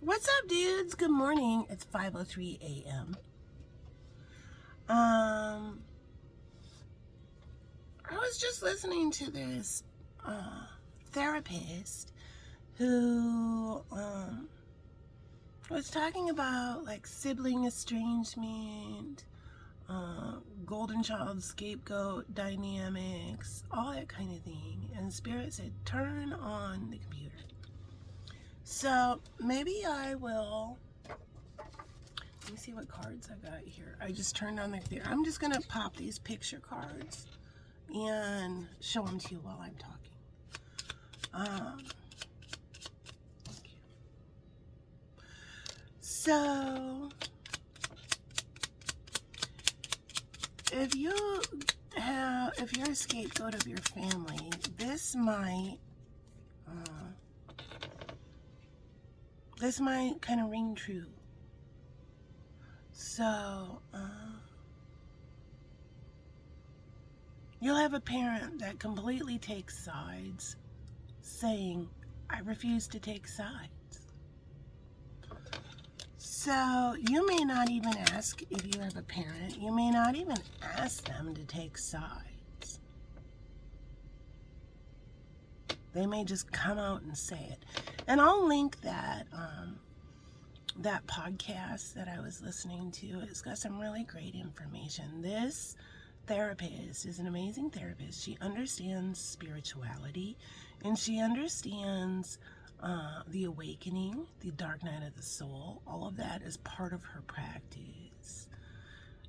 What's up, dudes? Good morning. It's 5:03 a.m. I was just listening to this therapist who was talking about like sibling estrangement, golden child scapegoat dynamics, all that kind of thing. And Spirit said, turn on the computer. So maybe I will. Let me see what cards I got here. I just turned on the computer. I'm just gonna pop these picture cards and show them to you while I'm talking. So if you're a scapegoat of your family, this might kind of ring true. So you'll have a parent that completely takes sides, saying, I refuse to take sides. So you may not even ask if you have a parent. You may not even ask them to take sides. They may just come out and say it. And I'll link that that podcast that I was listening to. It's got some really great information. This therapist is an amazing therapist. She understands spirituality, and she understands the awakening, the dark night of the soul. All of that is part of her practice.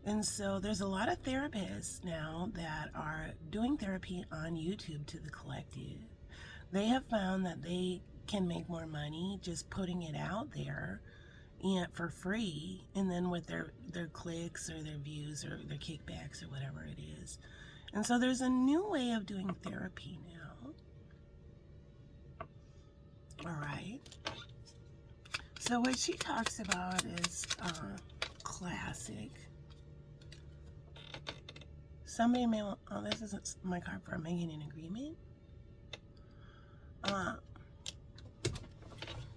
And so there's a lot of therapists now that are doing therapy on YouTube to the collective. They have found that they can make more money just putting it out there and for free, and then with their clicks or their views or their kickbacks or whatever it is. And so there's a new way of doing therapy now. All right. So what she talks about is classic. Somebody may want, oh, this isn't my card for making an agreement.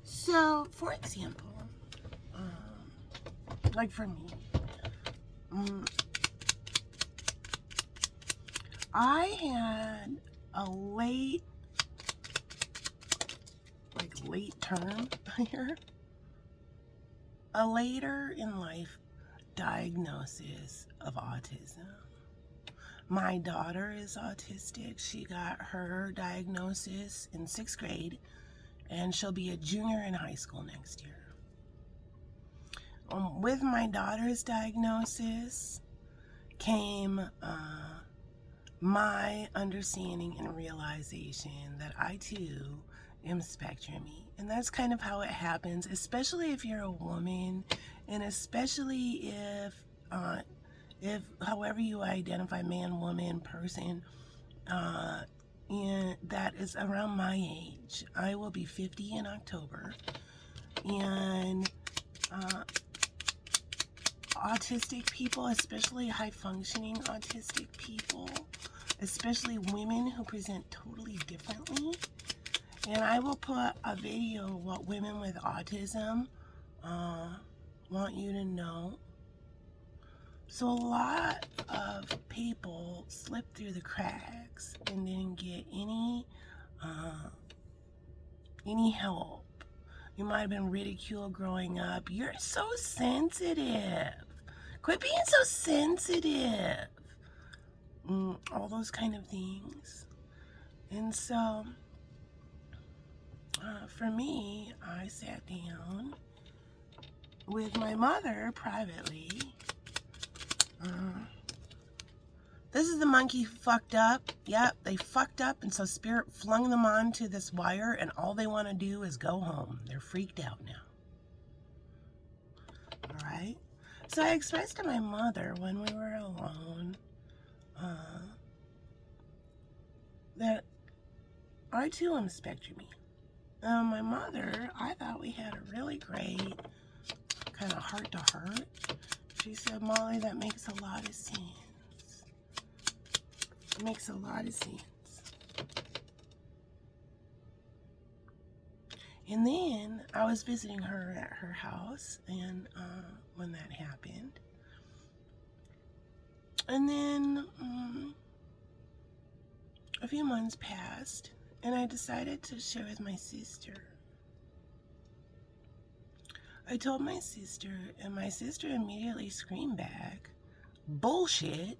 So, for example, like for me, I had a late term here, a later in life diagnosis of autism. My daughter is autistic. She got her diagnosis in 6th grade, and she'll be a junior in high school next year. With my daughter's diagnosis came my understanding and realization that I too am spectrum-y. And that's kind of how it happens, especially if you're a woman, and especially if however you identify, man, woman, person, and that is around my age. I will be 50 in October, and autistic people, especially high-functioning autistic people, especially women who present totally differently. And I will put a video of what women with autism want you to know. So a lot of people slip through the cracks and didn't get any help. You might have been ridiculed growing up. You're so sensitive. Quit being so sensitive. All those kind of things. And so, for me, I sat down with my mother privately. This is the monkey who fucked up. Yep, they fucked up, and so Spirit flung them onto this wire, and all they want to do is go home. They're freaked out now. All right? So I expressed to my mother when we were alone that I too am spectrum-y. My mother, I thought we had a really great kind of heart-to-heart. She said, Molly, that makes a lot of sense. It makes a lot of sense. And then I was visiting her at her house, and when that happened. And then a few months passed, and I decided to share with my sister. I told my sister, and my sister immediately screamed back, "Bullshit,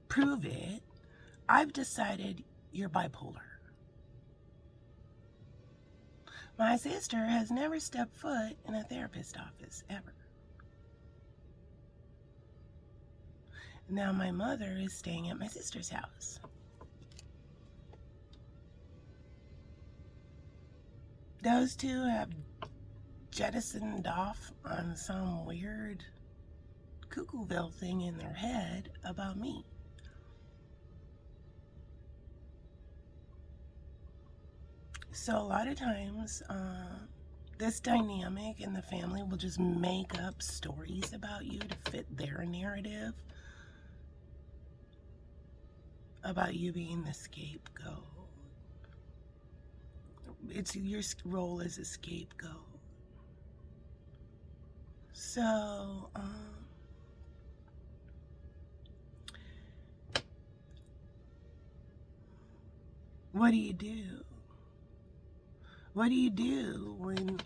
prove it. I've decided you're bipolar." My sister has never stepped foot in a therapist's office, ever. Now my mother is staying at my sister's house. Those two have jettisoned off on some weird cuckooville thing in their head about me. So a lot of times, this dynamic in the family will just make up stories about you to fit their narrative about you being the scapegoat. It's your role as a scapegoat. So, what do you do? What do you do when,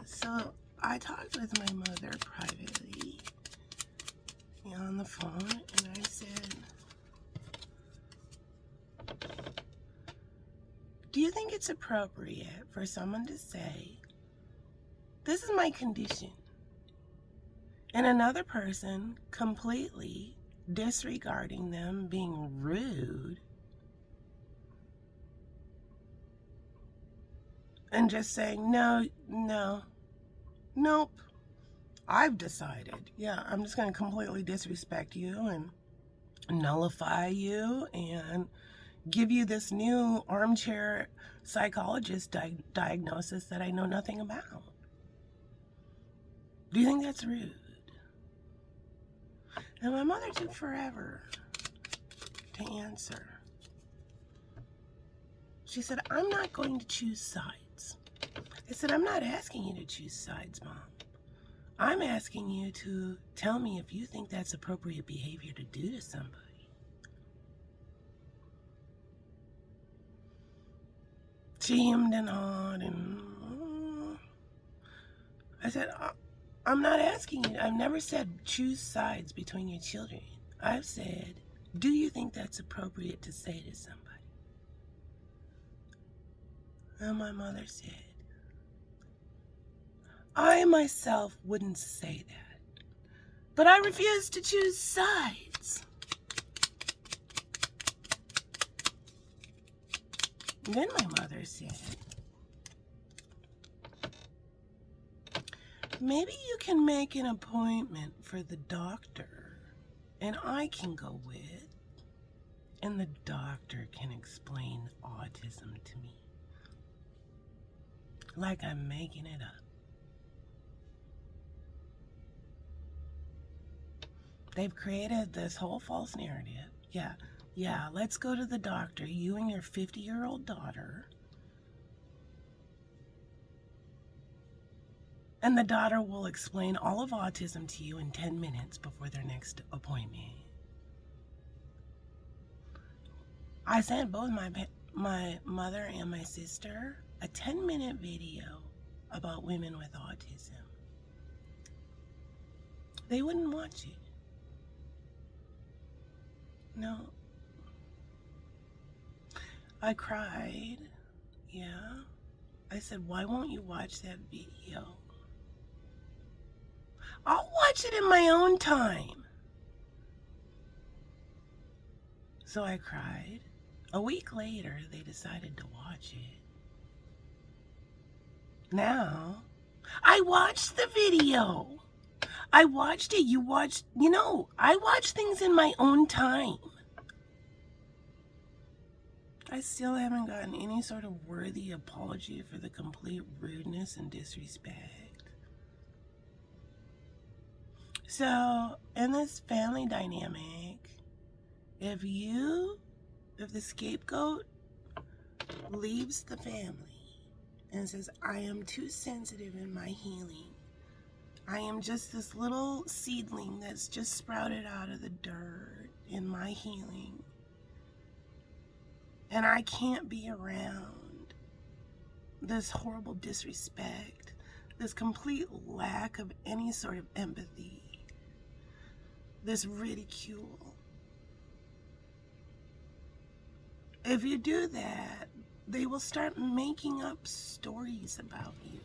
so I talked with my mother privately, on the phone, and I said, do you think it's appropriate for someone to say, this is my condition, and another person completely disregarding them, being rude, and just saying, nope, I've decided. Yeah, I'm just going to completely disrespect you and nullify you and give you this new armchair psychologist diagnosis that I know nothing about. Do you think that's rude? And my mother took forever to answer. She said, I'm not going to choose sides. I said, I'm not asking you to choose sides, Mom. I'm asking you to tell me if you think that's appropriate behavior to do to somebody. She hemmed and hawed, and I said, I'm not asking you. I've never said choose sides between your children. I've said, do you think that's appropriate to say to somebody? And my mother said, I myself wouldn't say that, but I refuse to choose sides. And then my mother said, maybe you can make an appointment for the doctor and I can go with, and the doctor can explain autism to me like I'm making it up. They've created this whole false narrative. Yeah, let's go to the doctor, you and your 50-year-old daughter. And the daughter will explain all of autism to you in 10 minutes before their next appointment. I sent both my mother and my sister a 10-minute video about women with autism. They wouldn't watch it. No. I cried. Yeah. I said, why won't you watch that video? I'll watch it in my own time. So I cried. A week later, they decided to watch it. Now, I watched the video. I watched it. You watched, I watch things in my own time. I still haven't gotten any sort of worthy apology for the complete rudeness and disrespect. So, in this family dynamic, if the scapegoat leaves the family, And it says, I am too sensitive in my healing. I am just this little seedling that's just sprouted out of the dirt in my healing. And I can't be around this horrible disrespect, this complete lack of any sort of empathy, this ridicule. If you do that, they will start making up stories about you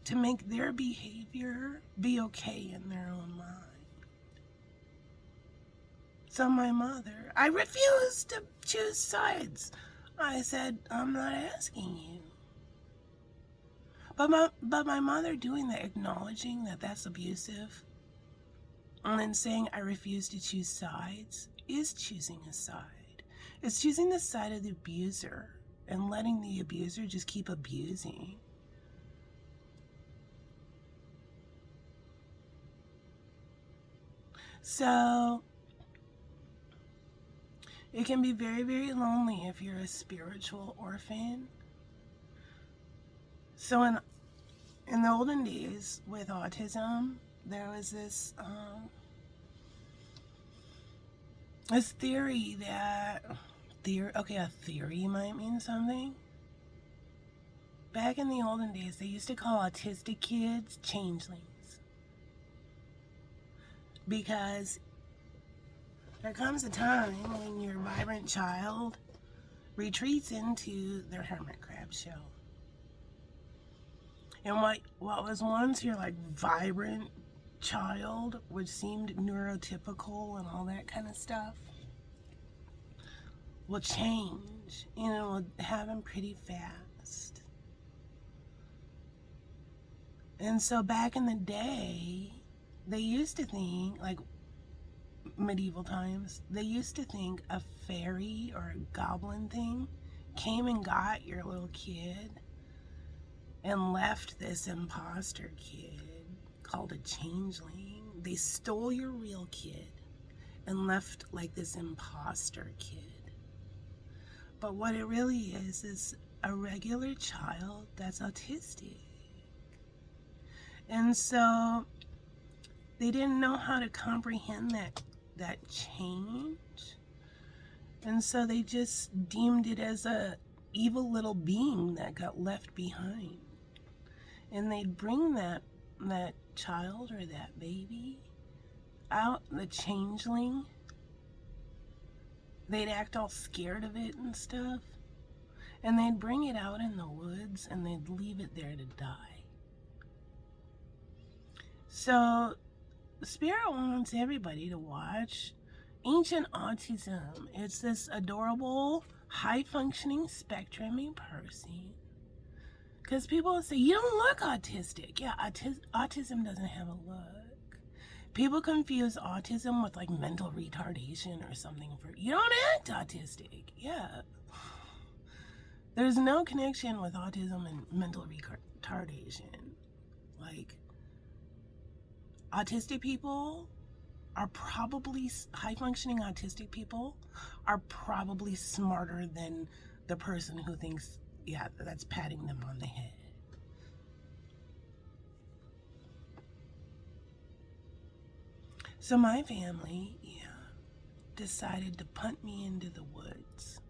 to make their behavior be okay in their own mind. So my mother, I refused to choose sides. I said, I'm not asking you. But my mother doing that, acknowledging that that's abusive, and then saying I refuse to choose sides, is choosing a side. It's choosing the side of the abuser and letting the abuser just keep abusing. So it can be very, very lonely if you're a spiritual orphan. So in the olden days with autism, there was this theory that a theory might mean something. Back in the olden days, they used to call autistic kids changelings, because there comes a time when your vibrant child retreats into their hermit crab shell. And what was once your like vibrant child, which seemed neurotypical and all that kind of stuff, will change, and it will happen pretty fast. And so back in the day, they used to think, like medieval times, they used to think a fairy or a goblin thing came and got your little kid and left this imposter kid called a changeling. They stole your real kid and left like this imposter kid. But what it really is a regular child that's autistic. And so they didn't know how to comprehend that change. And so they just deemed it as a evil little being that got left behind. And they'd bring that child or that baby out, the changeling. They'd act all scared of it and stuff. And they'd bring it out in the woods and they'd leave it there to die. So Spirit wants everybody to watch Ancient Autism. It's this adorable, high-functioning spectrum person. Because people will say, you don't look autistic. Yeah, autism doesn't have a look. People confuse autism with like mental retardation or something. You don't act autistic. Yeah. There's no connection with autism and mental retardation. Like, autistic people are probably, high-functioning autistic people are probably smarter than the person who thinks, yeah, that's patting them on the head. So my family, decided to punt me into the woods.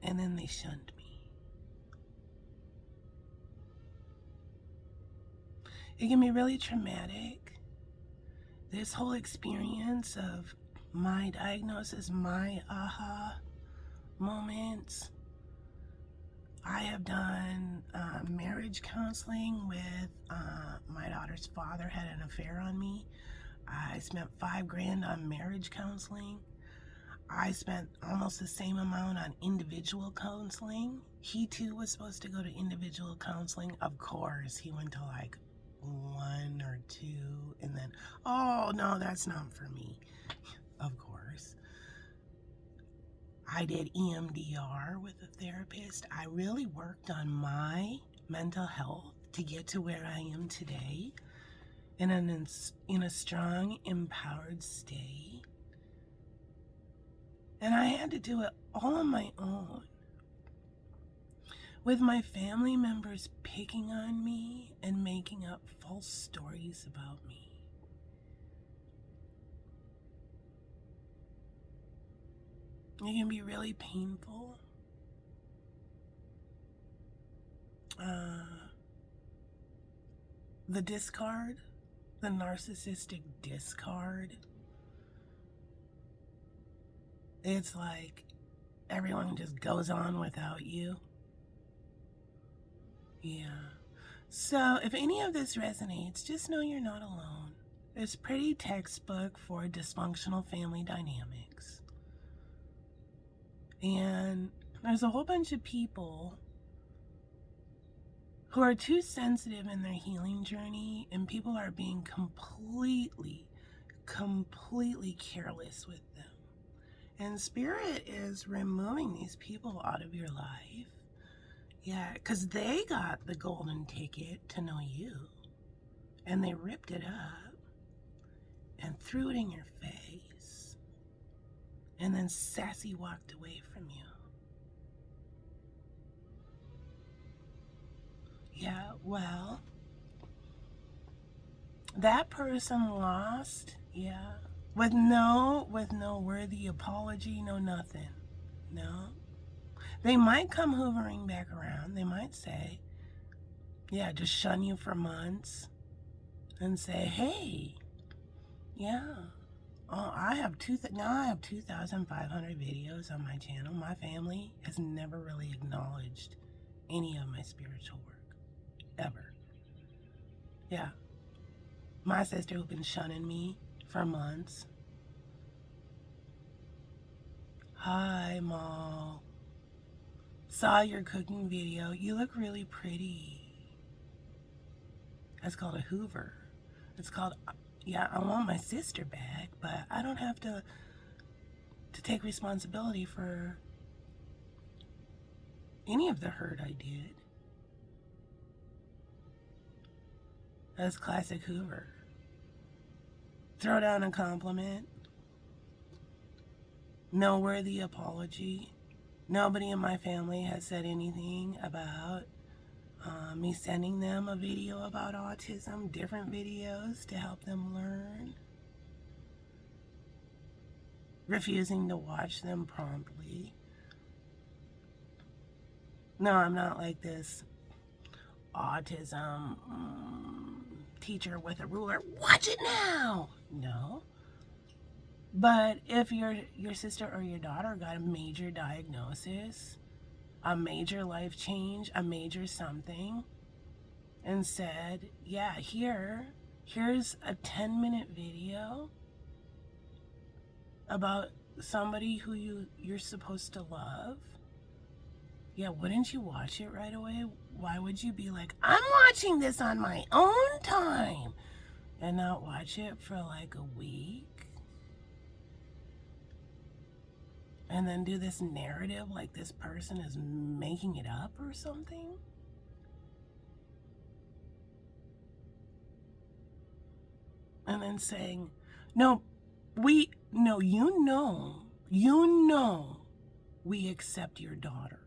And then they shunned me. It can be really traumatic. This whole experience of my diagnosis, my aha moments. I have done marriage counseling with my daughter's father had an affair on me. I spent $5,000 on marriage counseling. I spent almost the same amount on individual counseling. He too was supposed to go to individual counseling. Of course, he went to like 1 or 2 and then, oh no, that's not for me. Of course. I did EMDR with a therapist. I really worked on my mental health to get to where I am today in a strong, empowered state. And I had to do it all on my own. with my family members picking on me and making up false stories about me. It can be really painful. The discard, the narcissistic discard, it's like everyone just goes on without you. Yeah. So if any of this resonates, just know you're not alone. It's pretty textbook for dysfunctional family dynamics. And there's a whole bunch of people who are too sensitive in their healing journey, and people are being completely careless with them. And Spirit is removing these people out of your life. Yeah, because they got the golden ticket to know you. And they ripped it up and threw it in your face. And then sassy walked away from you. Yeah, well, that person lost, yeah, with no worthy apology, no nothing. No. They might come hoovering back around. They might say, yeah, just shun you for months and say, hey, yeah, I have 2,500 videos on my channel. My family has never really acknowledged any of my spiritual work, ever. Yeah. My sister who's been shunning me for months. Hi, Ma. Saw your cooking video. You look really pretty. That's called a Hoover. It's called, yeah, I want my sister back, but I don't have to take responsibility for any of the hurt I did. That's classic Hoover. Throw down a compliment. No worthy apology. Nobody in my family has said anything about me sending them a video about autism, different videos to help them learn. Refusing to watch them promptly. No, I'm not like this autism teacher with a ruler. Watch it now! No. But if your sister or your daughter got a major diagnosis, a major life change, a major something, and said, yeah, here's a 10-minute video about somebody who you're supposed to love. Yeah, wouldn't you watch it right away? Why would you be like, I'm watching this on my own time, and not watch it for like a week? And then do this narrative like this person is making it up or something? And then saying, you know we accept your daughter.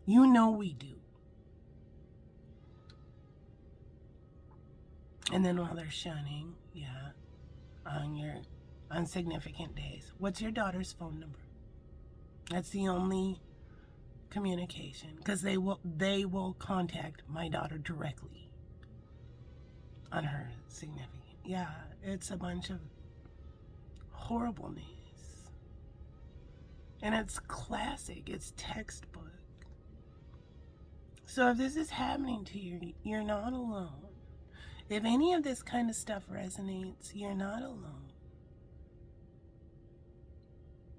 You know we do. And then while they're shunning, yeah, on significant days, what's your daughter's phone number? That's the only communication, because they will contact my daughter directly on her significant. Yeah, it's a bunch of horribleness. And it's classic, it's textbook. So if this is happening to you, you're not alone. If any of this kind of stuff resonates, you're not alone.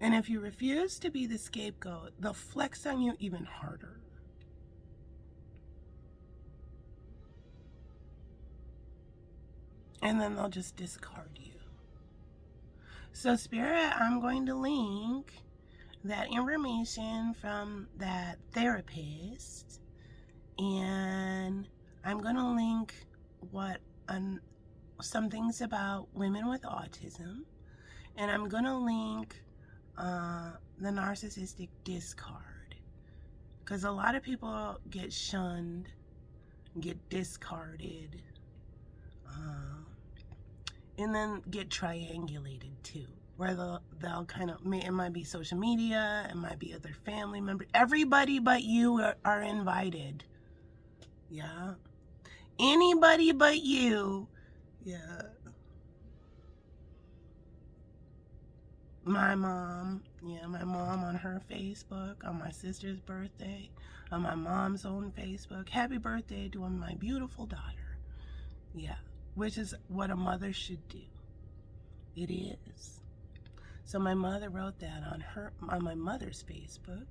And if you refuse to be the scapegoat, they'll flex on you even harder. And then they'll just discard you. So Spirit, I'm going to link that information from that therapist, and I'm going to link some things about women with autism, and I'm going to link the narcissistic discard, Because a lot of people get shunned, get discarded, and then get triangulated too, where they'll kind of, it might be social media, it might be other family members, everybody but you are invited. Yeah, anybody but you. Yeah. My mom on her Facebook, on my sister's birthday, on my mom's own Facebook, happy birthday to my beautiful daughter. Yeah, which is what a mother should do. It is. So my mother wrote that on my mother's Facebook.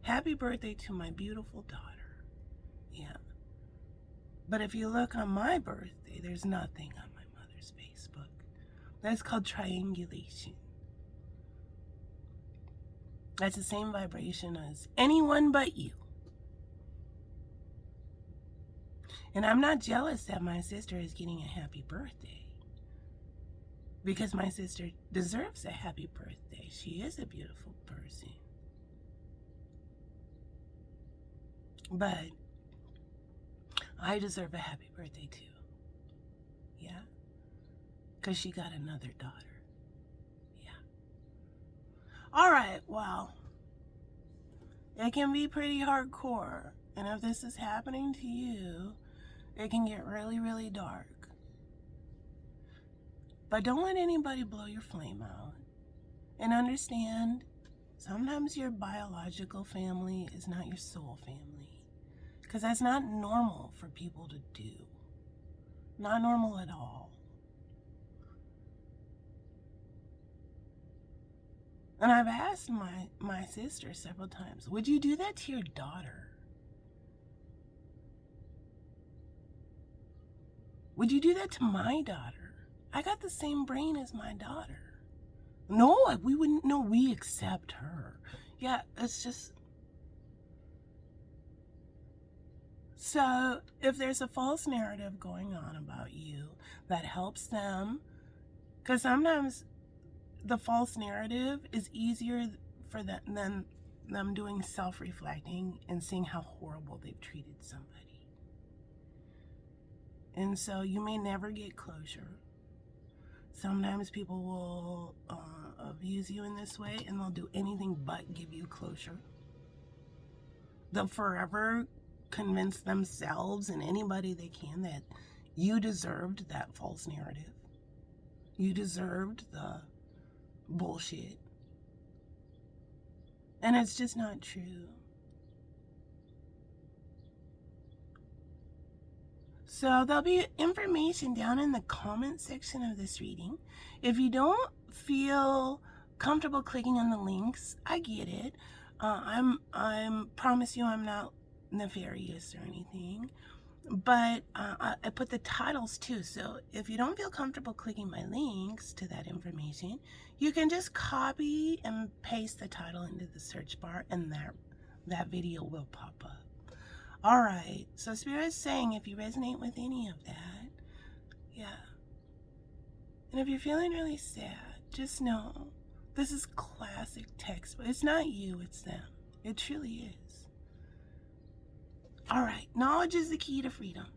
Happy birthday to my beautiful daughter. Yeah. But if you look on my birthday, there's nothing on my mother's Facebook. That's called triangulation. That's the same vibration as anyone but you. And I'm not jealous that my sister is getting a happy birthday, because my sister deserves a happy birthday. She is a beautiful person. But I deserve a happy birthday too. Yeah? Because she got another daughter. Yeah. All right, well, it can be pretty hardcore. And if this is happening to you, it can get really, really dark. But don't let anybody blow your flame out. And understand, sometimes your biological family is not your soul family. Because that's not normal for people to do. Not normal at all. And I've asked my sister several times, would you do that to your daughter? Would you do that to my daughter? I got the same brain as my daughter. No, we wouldn't. No, we accept her. Yeah, it's just... So if there's a false narrative going on about you that helps them, because sometimes the false narrative is easier for them than them doing self-reflecting and seeing how horrible they've treated somebody. And so you may never get closure. Sometimes people will abuse you in this way, and they'll do anything but give you closure. They'll forever convince themselves and anybody they can that you deserved that false narrative. You deserved the bullshit. And it's just not true. So there'll be information down in the comment section of this reading. If you don't feel comfortable clicking on the links, I get it. I promise you I'm not nefarious or anything. But I put the titles too, so if you don't feel comfortable clicking my links to that information, you can just copy and paste the title into the search bar, and that video will pop up. All right, so Spirit is saying if you resonate with any of that, yeah. And if you're feeling really sad, just know this is classic textbook. It's not you, it's them. It truly is. All right, knowledge is the key to freedom.